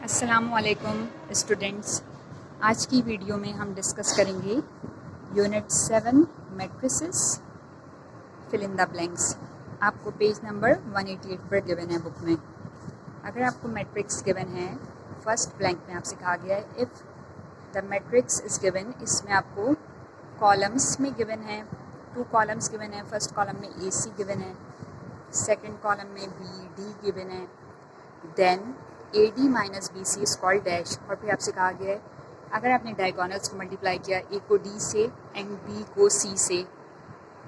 अस्सलामुअलैकुम स्टूडेंट्स। आज की वीडियो में हम डिस्कस करेंगे unit 7 matrices fill in the blanks. आपको पेज नंबर 188 पर गिवन है बुक में। अगर आपको मैट्रिक्स गिवन है, फर्स्ट ब्लैंक में आपसे कहा गया है if the matrix is given. इसमें आपको कॉलम्स में गिवन है, 2 कॉलम्स गिवन है। फर्स्ट कॉलम में AC गिवन है, सेकेंड कॉलम में BD गिवन है, then AD minus BC is called dash. और फिर आपसे कहा गया है अगर आपने डायगोनल्स को मल्टीप्लाई किया, A को D से एंड B को C से,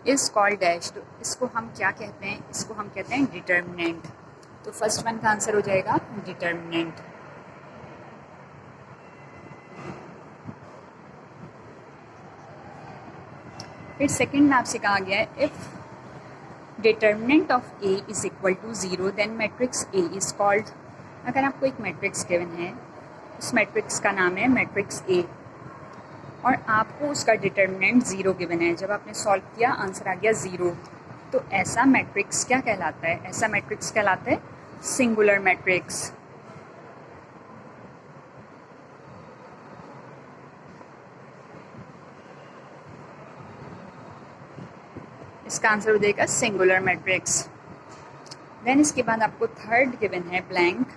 इज कॉल्ड डैश। तो इसको हम क्या कहते हैं? इसको हम कहते हैं डिटर्मिनेंट। तो फर्स्ट वन का आंसर हो जाएगा डिटर्मिनेंट। फिर सेकंड में आपसे कहा गया है if determinant of A is equal to 0 then matrix A is called. अगर आपको एक मैट्रिक्स गिवन है, उस मैट्रिक्स का नाम है मैट्रिक्स A और आपको उसका डिटर्मिनेंट 0 गिवन है। जब आपने सॉल्व किया आंसर आ गया 0, तो ऐसा मैट्रिक्स क्या कहलाता है? ऐसा मैट्रिक्स कहलाता है सिंगुलर मैट्रिक्स। इसका आंसर हो जाएगा सिंगुलर मैट्रिक्स। देन इसके बाद आपको थर्ड गिवन है ब्लैंक।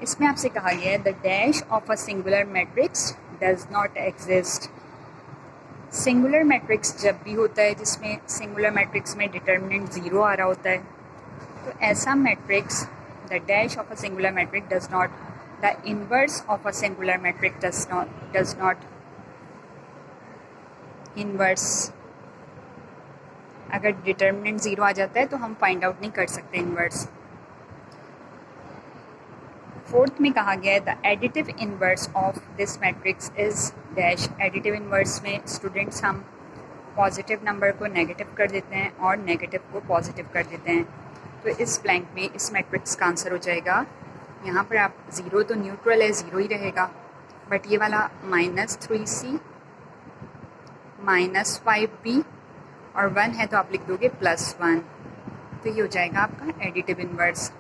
इसमें आपसे कहा गया है the dash of a singular matrix does not exist. Singular matrix जब भी होता है जिसमें सिंगुलर मैट्रिक्स में डिटर्मिनेंट 0 आ रहा होता है, तो ऐसा matrix the dash of a singular matrix does not, the inverse of a singular matrix does not inverse. अगर डिटर्मिनेंट 0 आ जाता है तो हम फाइंड आउट नहीं कर सकते इनवर्स। फोर्थ में कहा गया है the additive inverse of this matrix is dash. Additive inverse में स्टूडेंट्स हम पॉजिटिव नंबर को नेगेटिव कर देते हैं और नेगेटिव को पॉजिटिव कर देते हैं। तो इस ब्लैंक में इस मैट्रिक्स का आंसर हो जाएगा, यहाँ पर आप 0 तो न्यूट्रल है, 0 ही रहेगा, बट ये वाला -3C -5B और 1 है तो आप लिख दोगे +1। तो ये हो जाएगा आपका एडिटिव इनवर्स।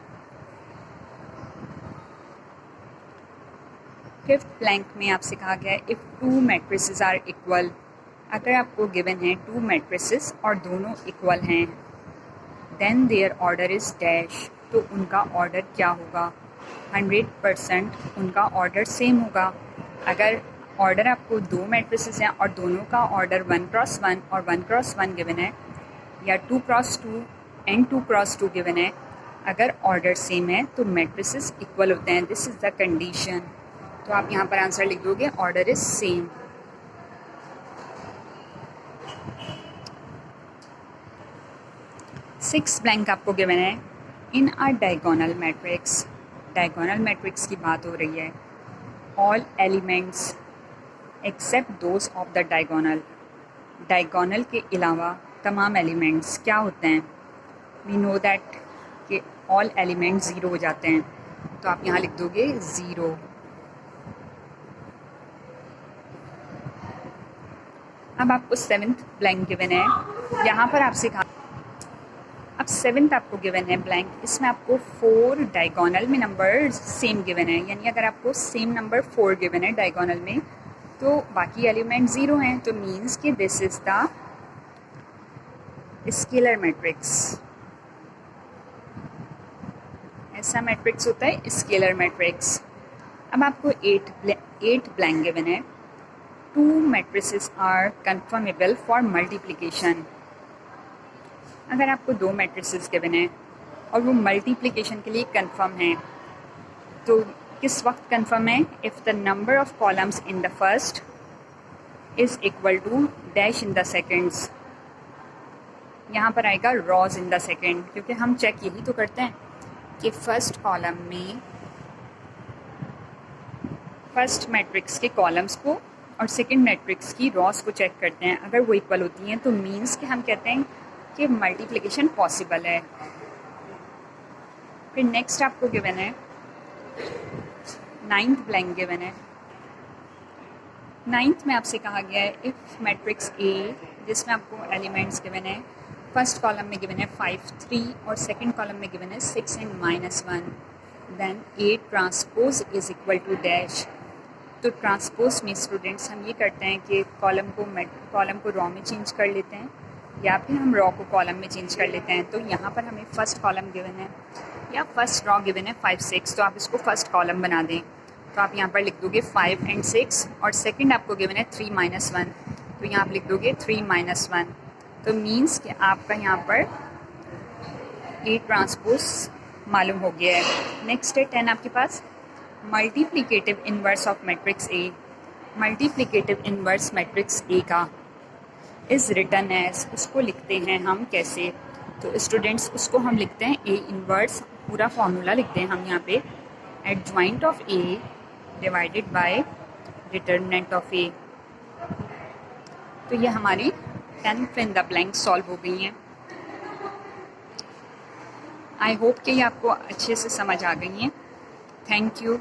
फिफ्थ ब्लैंक में आपसे कहा गया है इफ़ 2 मैट्रिसेस आर इक्वल। अगर आपको गिवन है 2 मैट्रिसेस और दोनों इक्वल हैं, then their order is dash. तो उनका ऑर्डर क्या होगा? 100% उनका ऑर्डर सेम होगा। अगर ऑर्डर आपको 2 मैट्रिसेस हैं और दोनों का ऑर्डर 1 क्रॉस 1 और 1 क्रॉस 1 गिवन है, या 2 क्रॉस 2 एंड 2 क्रॉस 2 गिवन है, अगर ऑर्डर सेम है तो मैट्रिसेस इक्वल होते हैं। This is the condition. तो आप यहाँ पर आंसर लिख दोगे order is same. Six blank आपको गिवन है in a diagonal matrix. Diagonal matrix की बात हो रही है। All elements except those of the diagonal. Diagonal के अलावा तमाम एलिमेंट्स क्या होते हैं? वी नो दैट कि ऑल एलिमेंट्स 0 हो जाते हैं। तो आप यहाँ लिख दोगे 0। अब आपको 7th ब्लैंक गिवन है। यहाँ पर आपसे कहा, अब 7th आपको गिवन है ब्लैंक। इसमें आपको 4 डायगोनल में नंबर सेम गिवन है, यानी अगर आपको सेम नंबर 4 गिवन है डायगोनल में, तो बाकी एलिमेंट 0 हैं। तो मीन्स कि this is the scalar matrix. ऐसा मैट्रिक्स होता है स्केलर मैट्रिक्स। अब आपको 8 ब्लैंक गिवन है। 2 matrices are conformable for multiplication। अगर आपको 2 matrices गिवन है और वो मल्टीप्लिकेशन के लिए कन्फर्म है, तो किस वक्त कन्फर्म है? If the number of columns in the first is equal to dash in the seconds. यहाँ पर आएगा रॉज इन द सेकेंड, क्योंकि हम चेक यही तो करते हैं कि फर्स्ट कॉलम में फर्स्ट मैट्रिक्स के कॉलम्स को और सेकेंड मैट्रिक्स की रॉस को चेक करते हैं। अगर वो इक्वल होती हैं तो मीन्स कि हम कहते हैं कि मल्टीप्लिकेशन पॉसिबल है। फिर नेक्स्ट आपको गिवन है 9th ब्लैंक गिवन है। 9th में आपसे कहा गया है इफ़ मैट्रिक्स A, जिसमें आपको एलिमेंट्स गिवन है, फर्स्ट कॉलम में गिवन है 5 3 और सेकंड कॉलम में गिवन है 6 and -1, then A transpose is equal to dash. तो ट्रांसपोज में स्टूडेंट्स हम ये करते हैं कि कॉलम को रॉ में चेंज कर लेते हैं या फिर हम रॉ को कॉलम में चेंज कर लेते हैं। तो यहाँ पर हमें फर्स्ट कॉलम गिवन है या फर्स्ट रॉ गिवन है 5 6, तो आप इसको फर्स्ट कॉलम बना दें। तो आप यहाँ पर लिख दोगे 5 and 6 और सेकंड आपको गिवन है 3 - 1, तो यहाँ आप लिख दोगे 3 - 1। तो मीन्स कि आपका यहाँ पर ए ट्रांसपोज मालूम हो गया है। नेक्स्ट है 10 आपके पास, multiplicative inverse of matrix A. Multiplicative inverse matrix A का इज़ रिटन एज, उसको लिखते हैं हम कैसे। तो स्टूडेंट्स उसको हम लिखते हैं ए इन्वर्स, पूरा फॉर्मूला लिखते हैं हम यहाँ पे, adjoint of A divided by determinant of A. तो ये हमारी 10 fill in the blank solve हो गई हैं। आई होप कि ये आपको अच्छे से समझ आ गई हैं। Thank you.